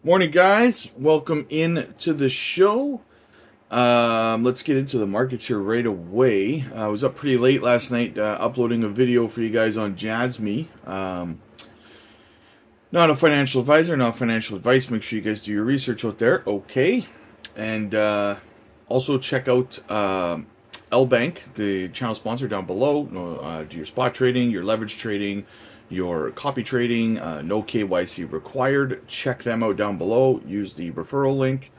Morning, guys. Welcome in to the show. Let's get into the markets here right away. I was up pretty late last night uploading a video for you guys on Jasmy. Not a financial advisor, not financial advice. Make sure you guys do your research out there. Okay. And also check out L Bank, the channel sponsor down below. Do your spot trading, your leverage trading, your copy trading, no KYC required. Check them out down below. Use the referral link.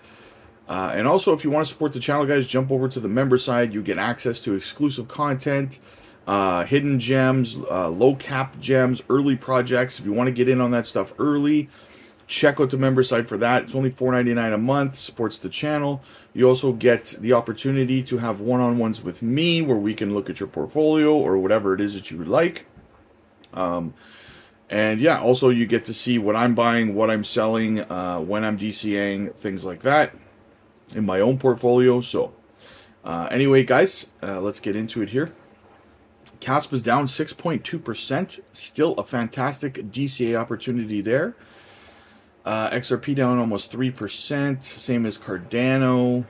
And also, if you want to support the channel, guys, jump over to the member side. You get access to exclusive content, hidden gems, low cap gems, early projects. If you want to get in on that stuff early, check out the member side for that. It's only $4.99 a month, supports the channel. You also get the opportunity to have one-on-ones with me where we can look at your portfolio or whatever it is that you would like. And yeah, also you get to see what I'm buying, what I'm selling, when I'm DCAing, things like that in my own portfolio. So anyway, guys, let's get into it here. CASP is down 6.2%. Still a fantastic DCA opportunity there. XRP down almost 3%. Same as Cardano.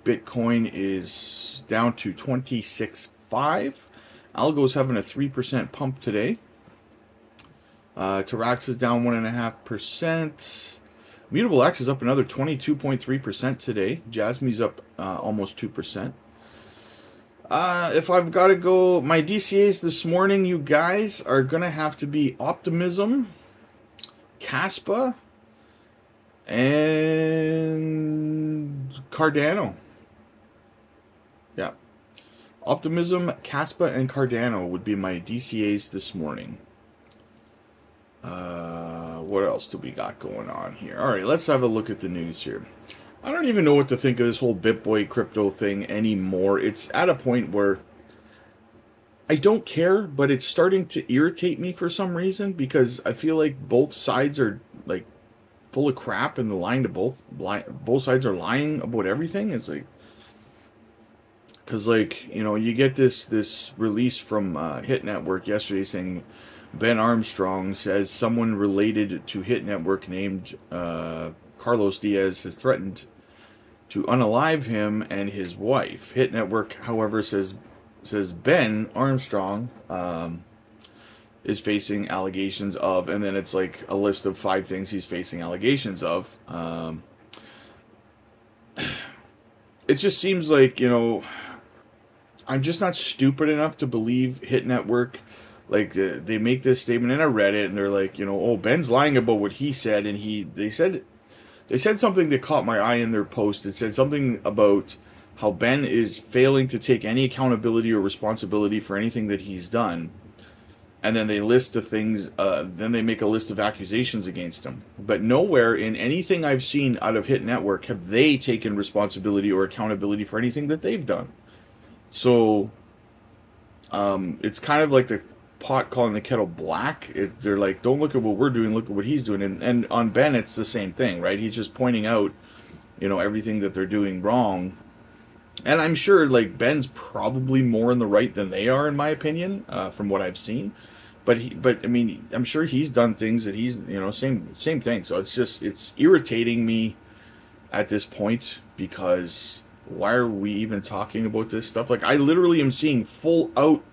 Bitcoin is down to 26.5. Algo's having a 3% pump today. Tarax is down 1.5%. Mutable X is up another 22.3% today. Jasmy's up almost 2%. If I've got to go, my DCAs this morning, you guys, are going to have to be Optimism, Caspa, and Cardano. Yeah. Optimism, Caspa, and Cardano would be my DCAs this morning. What else do we got going on here? All right, let's have a look at the news here. I don't even know what to think of this whole BitBoy crypto thing anymore. It's at a point where I don't care, but it's starting to irritate me for some reason because I feel like both sides are like full of crap and the lying to both sides are lying about everything. It's like, because like, you know, you get this release from Hit Network yesterday saying Ben Armstrong says someone related to Hit Network named Carlos Diaz has threatened to unalive him and his wife. Hit Network, however, says Ben Armstrong is facing allegations of, and then it's like a list of 5 things he's facing allegations of. It just seems like, you know, I'm just not stupid enough to believe Hit Network. Like, they make this statement, and I read it, and they're like, you know, oh, Ben's lying about what he said, and they said something that caught my eye in their post. It said something about how Ben is failing to take any accountability or responsibility for anything that he's done, and then they list the things, then they make a list of accusations against him. But nowhere in anything I've seen out of Hit Network have they taken responsibility or accountability for anything that they've done. So, it's kind of like the pot calling the kettle black. They're like, don't look at what we're doing, look at what he's doing. And on Ben, it's the same thing, right? He's just pointing out, you know, everything that they're doing wrong. And I'm sure, like, Ben's probably more in the right than they are, in my opinion, from what I've seen. But I mean, I'm sure he's done things that he's, you know, same thing. So it's irritating me at this point, because why are we even talking about this stuff? Like, I literally am seeing full out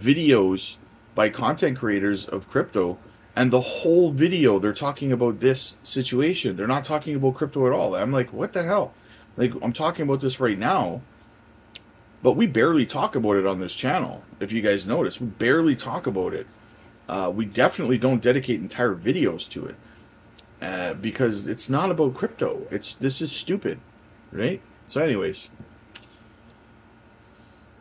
videos by content creators of crypto, and the whole video they're talking about this situation. They're not talking about crypto at all. I'm like, what the hell? Like, I'm talking about this right now, but we barely talk about it on this channel. If you guys notice, we barely talk about it. We definitely don't dedicate entire videos to it, because it's not about crypto. This is stupid, right? So anyways,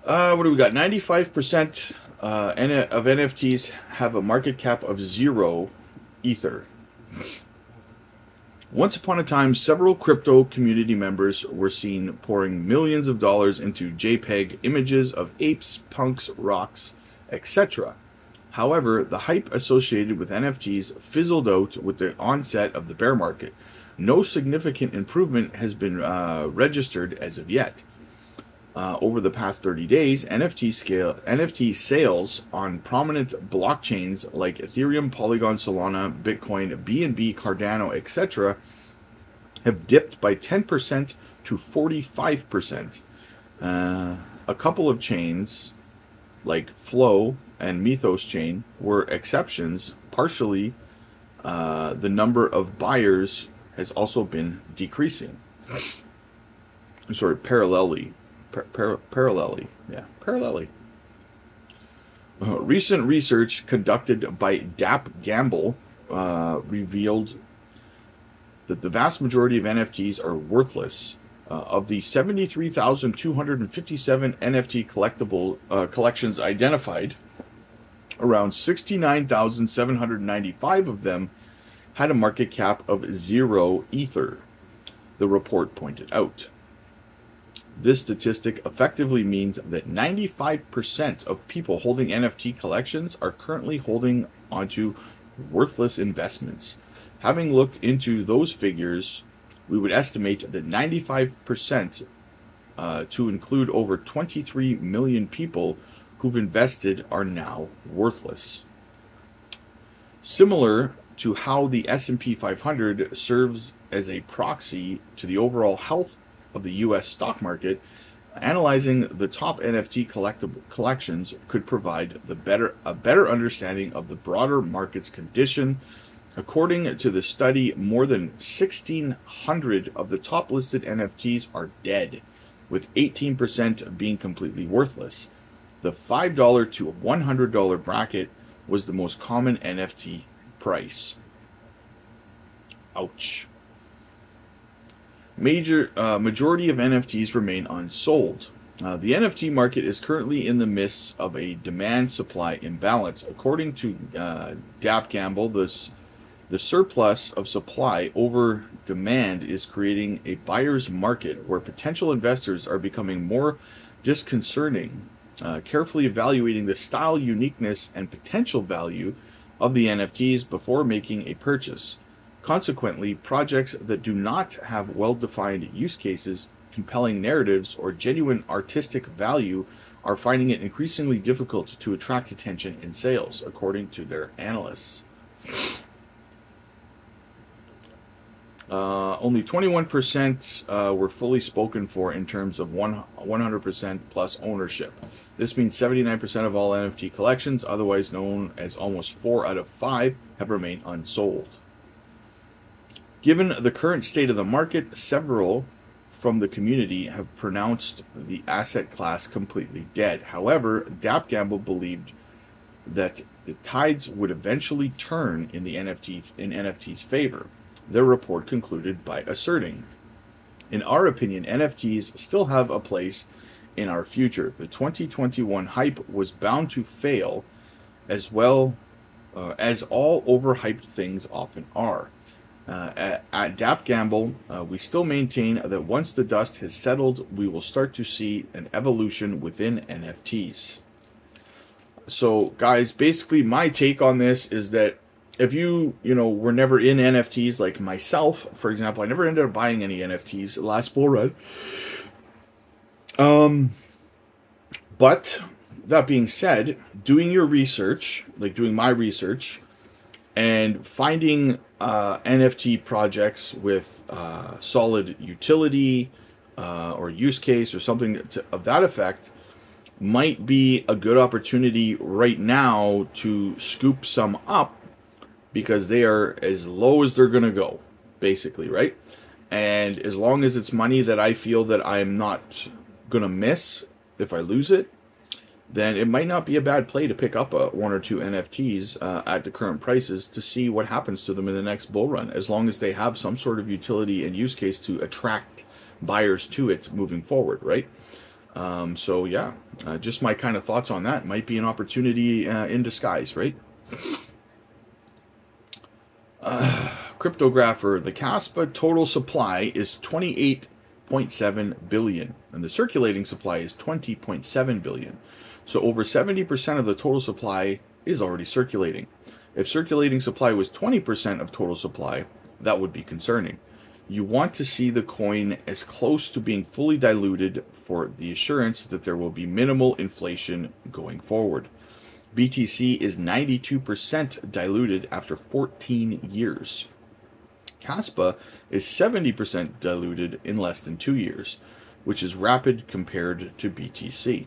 what do we got? 95% of NFTs have a market cap of 0 Ether. Once upon a time, several crypto community members were seen pouring millions of dollars into JPEG images of apes, punks, rocks, etc. However, the hype associated with NFTs fizzled out with the onset of the bear market. No significant improvement has been registered as of yet. Over the past 30 days, NFT sales on prominent blockchains like Ethereum, Polygon, Solana, Bitcoin, BNB, Cardano, etc. have dipped by 10% to 45%. A couple of chains, like Flow and Mythos chain, were exceptions. Partially, the number of buyers has also been decreasing. Sorry, parallelly. Parallelly. Recent research conducted by DAP Gamble revealed that the vast majority of NFTs are worthless. Of the 73,257 NFT collections identified, around 69,795 of them had a market cap of 0 Ether, the report pointed out. This statistic effectively means that 95% of people holding NFT collections are currently holding onto worthless investments. Having looked into those figures, we would estimate that 95% to include over 23 million people who've invested are now worthless. Similar to how the S&P 500 serves as a proxy to the overall health of the U.S. stock market, analyzing the top NFT collections could provide a better understanding of the broader market's condition. According to the study, more than 1,600 of the top listed NFTs are dead, with 18% being completely worthless. The $5 to $100 bracket was the most common NFT price. Ouch. Majority of NFTs remain unsold. The NFT market is currently in the midst of a demand-supply imbalance. According to DAP Gamble, the surplus of supply over demand is creating a buyer's market where potential investors are becoming more disconcerting, carefully evaluating the style, uniqueness, and potential value of the NFTs before making a purchase. Consequently, projects that do not have well-defined use cases, compelling narratives, or genuine artistic value are finding it increasingly difficult to attract attention in sales, according to their analysts. Only 21% were fully spoken for in terms of 100% plus ownership. This means 79% of all NFT collections, otherwise known as almost 4 out of 5, have remained unsold. Given the current state of the market, several from the community have pronounced the asset class completely dead. However, DAP Gamble believed that the tides would eventually turn in NFT's favor. Their report concluded by asserting, "In our opinion, NFTs still have a place in our future. The 2021 hype was bound to fail, as well as all overhyped things often are. At DAP Gamble, we still maintain that once the dust has settled, we will start to see an evolution within NFTs." So, guys, basically my take on this is that if you were never in NFTs, like myself, for example, I never ended up buying any NFTs last bull run. But that being said, doing your research, like doing my research, and finding NFT projects with solid utility or use case or something of that effect might be a good opportunity right now to scoop some up, because they are as low as they're going to go, basically, right? And as long as it's money that I feel that I'm not going to miss if I lose it, then it might not be a bad play to pick up one or two NFTs at the current prices to see what happens to them in the next bull run, as long as they have some sort of utility and use case to attract buyers to it moving forward, right? So yeah, just my kind of thoughts on that. Might be an opportunity in disguise, right? Cryptographer, the Caspa total supply is 28.7 billion, and the circulating supply is 20.7 billion. So over 70% of the total supply is already circulating. If circulating supply was 20% of total supply, that would be concerning. You want to see the coin as close to being fully diluted for the assurance that there will be minimal inflation going forward. BTC is 92% diluted after 14 years. Caspa is 70% diluted in less than 2 years, which is rapid compared to BTC.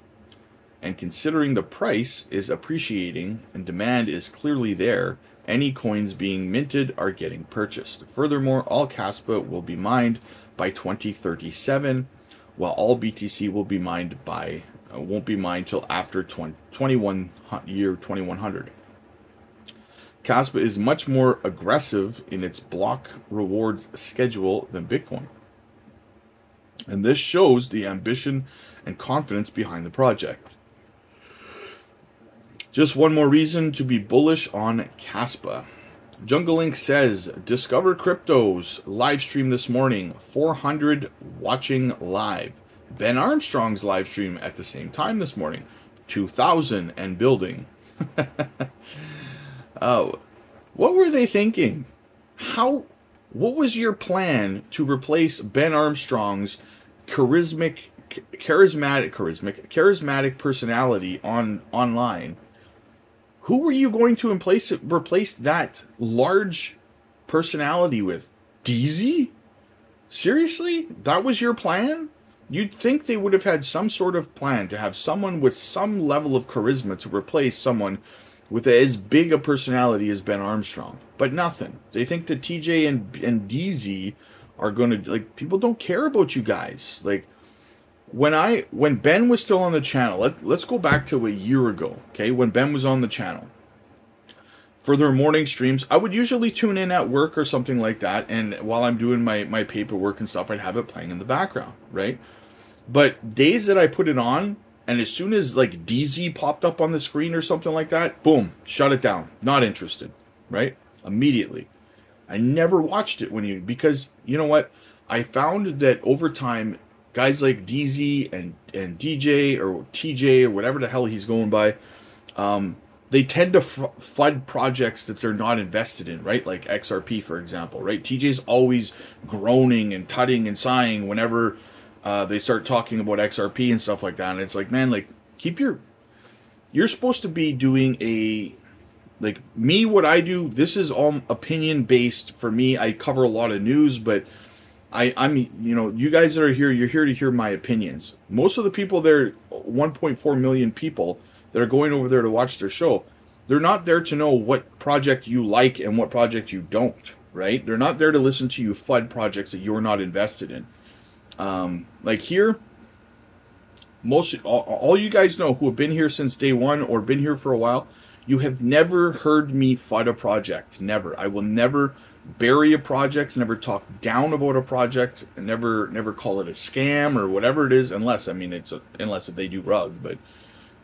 And considering the price is appreciating and demand is clearly there, any coins being minted are getting purchased. Furthermore, all Caspa will be mined by 2037, while all BTC will be mined by won't be mined till after 2100. Caspa is much more aggressive in its block rewards schedule than Bitcoin. And this shows the ambition and confidence behind the project. Just one more reason to be bullish on Caspa. JungleLink says, Discover Crypto's live stream this morning, 400 watching live. Ben Armstrong's live stream at the same time this morning, 2,000 and building. Oh, what were they thinking? What was your plan to replace Ben Armstrong's charismatic personality online? Who were you going to replace that large personality with? DZ? Seriously? That was your plan? You'd think they would have had some sort of plan to have someone with some level of charisma to replace someone with as big a personality as Ben Armstrong. But nothing. They think that TJ and DZ are going to, like, people don't care about you guys. Like, when Ben was still on the channel, let's go back to a year ago, okay, when Ben was on the channel. For their morning streams, I would usually tune in at work or something like that, and while I'm doing my paperwork and stuff, I'd have it playing in the background, right? But days that I put it on, and as soon as, like, DZ popped up on the screen or something like that, boom, shut it down. Not interested, right? Immediately. I never watched it because, you know what? I found that over time, guys like DZ and DJ or TJ or whatever the hell he's going by, they tend to FUD projects that they're not invested in, right? Like XRP, for example, right? TJ's always groaning and tutting and sighing whenever they start talking about XRP and stuff like that. And it's like, man, like, you're supposed to be doing like me, what I do, this is all opinion based for me. I cover a lot of news, but I'm, you know, you guys that are here, you're here to hear my opinions. Most of the people there, 1.4 million people that are going over there to watch their show, they're not there to know what project you like and what project you don't, right? They're not there to listen to you FUD projects that you're not invested in. Like here, all you guys know who have been here since day one or been here for a while, you have never heard me FUD a project. Never. I will never bury a project, never talk down about a project, and never call it a scam or whatever it is, unless, I mean, unless they do rug, but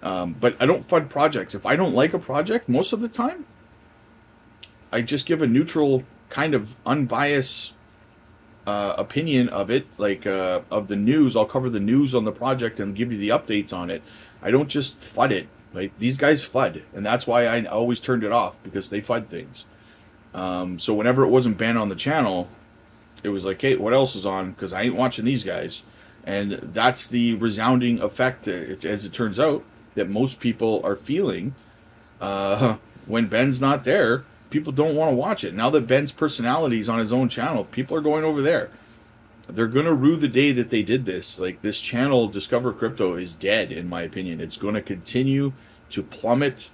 I don't FUD projects. If I don't like a project, most of the time, I just give a neutral, kind of unbiased opinion of it, like of the news. I'll cover the news on the project and give you the updates on it. I don't just FUD it. Right? These guys FUD, and that's why I always turned it off, because they FUD things. So whenever it wasn't banned on the channel, it was like, hey, what else is on? Because I ain't watching these guys. And that's the resounding effect, as it turns out, that most people are feeling when Ben's not there. People don't want to watch it. Now that Ben's personality is on his own channel, people are going over there. They're going to rue the day that they did this. Like, this channel, Discover Crypto, is dead, in my opinion. It's going to continue to plummet.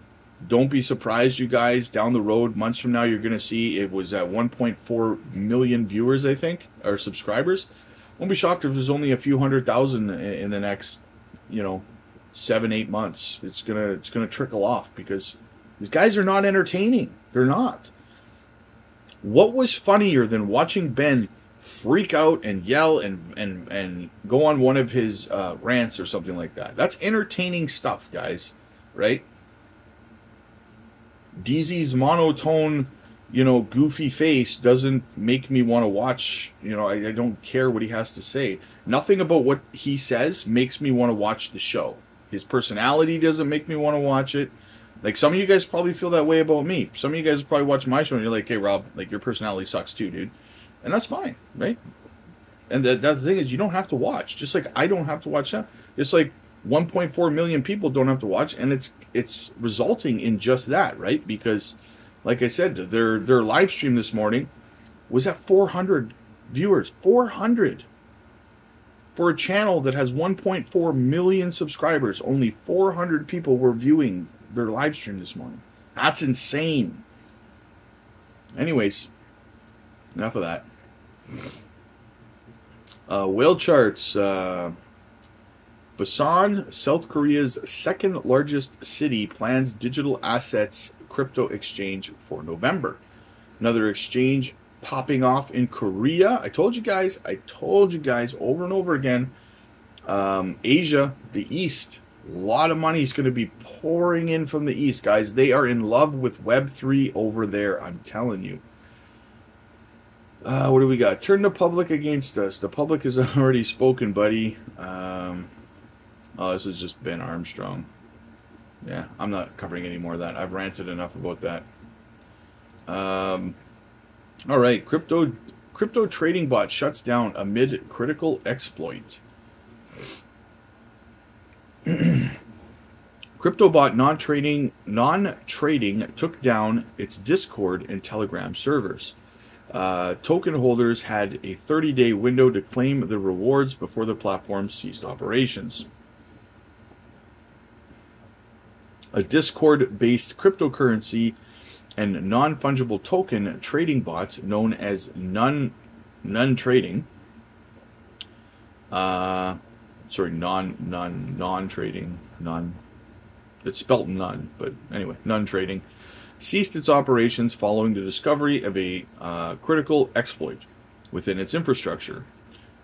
Don't be surprised, you guys. Down the road, months from now, you're going to see it was at 1.4 million viewers, I think, or subscribers. Won't be shocked if there's only a few 100,000 in the next, 7-8 months. It's gonna trickle off, because these guys are not entertaining. They're not. What was funnier than watching Ben freak out and yell and go on one of his rants or something like that? That's entertaining stuff, guys, right? DZ's monotone, goofy face doesn't make me want to watch. I don't care what he has to say. Nothing about what he says makes me want to watch the show. His personality doesn't make me want to watch it. Like, some of you guys probably feel that way about me. Some of you guys probably watch my show and you're like, hey, Rob, like, your personality sucks too, dude. And that's fine, right? And the thing is, you don't have to watch. Just like I don't have to watch that. It's like 1.4 million people don't have to watch, and it's resulting in just that, right? Because, like I said, their live stream this morning, was at 400 viewers. 400! For a channel that has 1.4 million subscribers, only 400 people were viewing their live stream this morning. That's insane. Anyways, enough of that. Whale charts. Busan, South Korea's second largest city, plans digital assets crypto exchange for November. Another exchange popping off in Korea. I told you guys over and over again. Asia, the East, a lot of money is going to be pouring in from the East, guys. They are in love with Web3 over there, I'm telling you. What do we got? Turn the public against us. The public has already spoken, buddy. Oh, this is just Ben Armstrong. Yeah, I'm not covering any more of that. I've ranted enough about that. All right, crypto trading bot shuts down amid critical exploit. CryptoBot non-trading took down its Discord and Telegram servers. Token holders had a 30-day window to claim the rewards before the platform ceased operations. A Discord-based cryptocurrency and non-fungible token trading bot known as non-trading. It's spelled none, but anyway, non-trading. Ceased its operations following the discovery of a critical exploit within its infrastructure.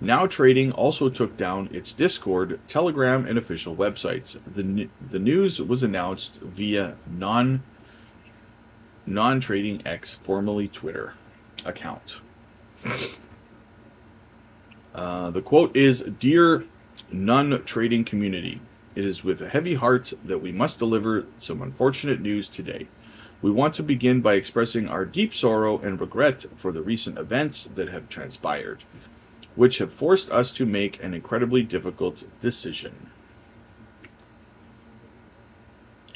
Now Trading also took down its Discord, Telegram, and official websites. The news was announced via non-trading X, formerly Twitter, account. The quote is, "Dear non-trading community, it is with a heavy heart that we must deliver some unfortunate news today. We want to begin by expressing our deep sorrow and regret for the recent events that have transpired, which have forced us to make an incredibly difficult decision.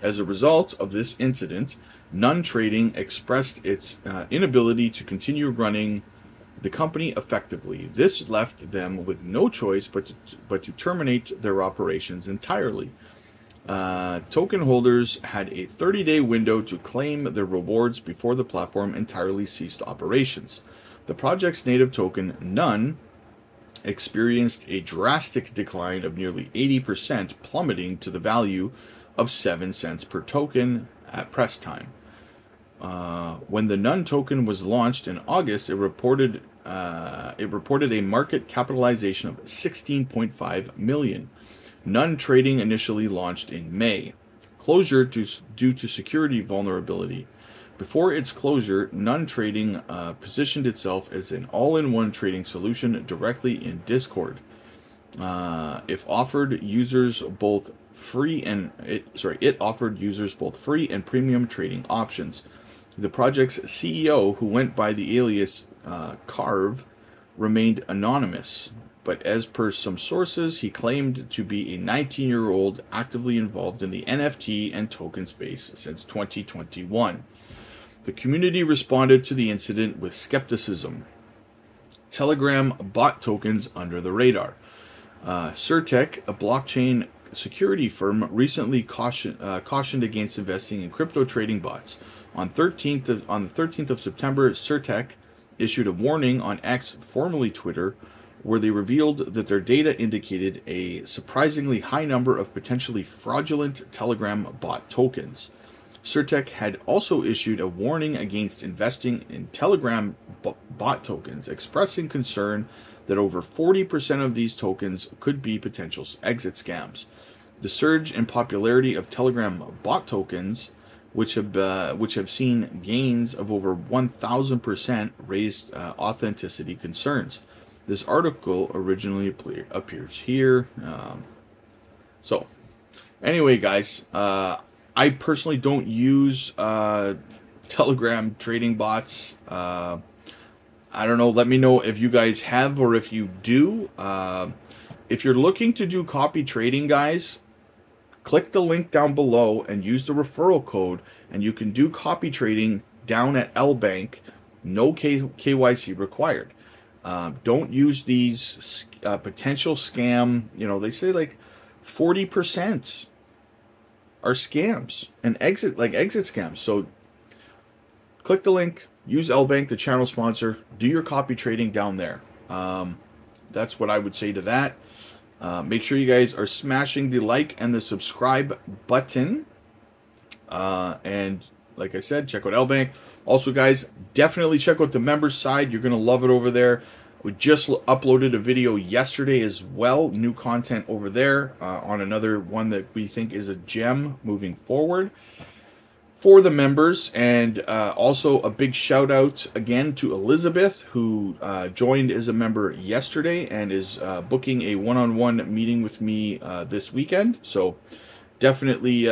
As a result of this incident, non-trading expressed its inability to continue running the company effectively. This left them with no choice but to terminate their operations entirely. Token holders had a 30-day window to claim their rewards before the platform entirely ceased operations. The project's native token, None, experienced a drastic decline of nearly 80%, plummeting to the value of 7 cents per token at press time. When the None token was launched in August, it reported a market capitalization of 16.5 million. None trading initially launched in May. Closure due to security vulnerability. Before its closure, None Trading positioned itself as an all-in-one trading solution directly in Discord. It offered users both free and premium trading options. The project's CEO, who went by the alias Carve, remained anonymous, but as per some sources, he claimed to be a 19-year-old actively involved in the NFT and token space since 2021. The community responded to the incident with skepticism. Telegram bot tokens under the radar. Certec, a blockchain security firm, recently cautioned against investing in crypto trading bots. On the 13th of September, Certec issued a warning on X, formerly Twitter, where they revealed that their data indicated a surprisingly high number of potentially fraudulent Telegram bot tokens. Certec had also issued a warning against investing in Telegram bot tokens, expressing concern that over 40% of these tokens could be potential exit scams. The surge in popularity of Telegram bot tokens, which have seen gains of over 1,000%, raised authenticity concerns. This article originally appears here. So, anyway, guys, I personally don't use Telegram trading bots. I don't know. Let me know if you guys have or if you do. If you're looking to do copy trading, guys, click the link down below and use the referral code, and you can do copy trading down at LBank No KYC required. Don't use these potential scam. You know, they say like 40% are scams and exit scams. So click the link, use LBank, the channel sponsor, do your copy trading down there. That's what I would say to that. Make sure you guys are smashing the like and the subscribe button. And like I said, check out LBank. Also, guys, definitely check out the members side. You're going to love it over there. We just uploaded a video yesterday as well. New content over there on another one that we think is a gem moving forward for the members. And also a big shout out again to Elizabeth, who joined as a member yesterday and is booking a one-on-one meeting with me this weekend. So definitely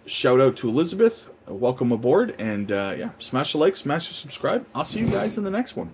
shout out to Elizabeth. Welcome aboard. And yeah, smash the like, smash the subscribe. I'll see you guys in the next one.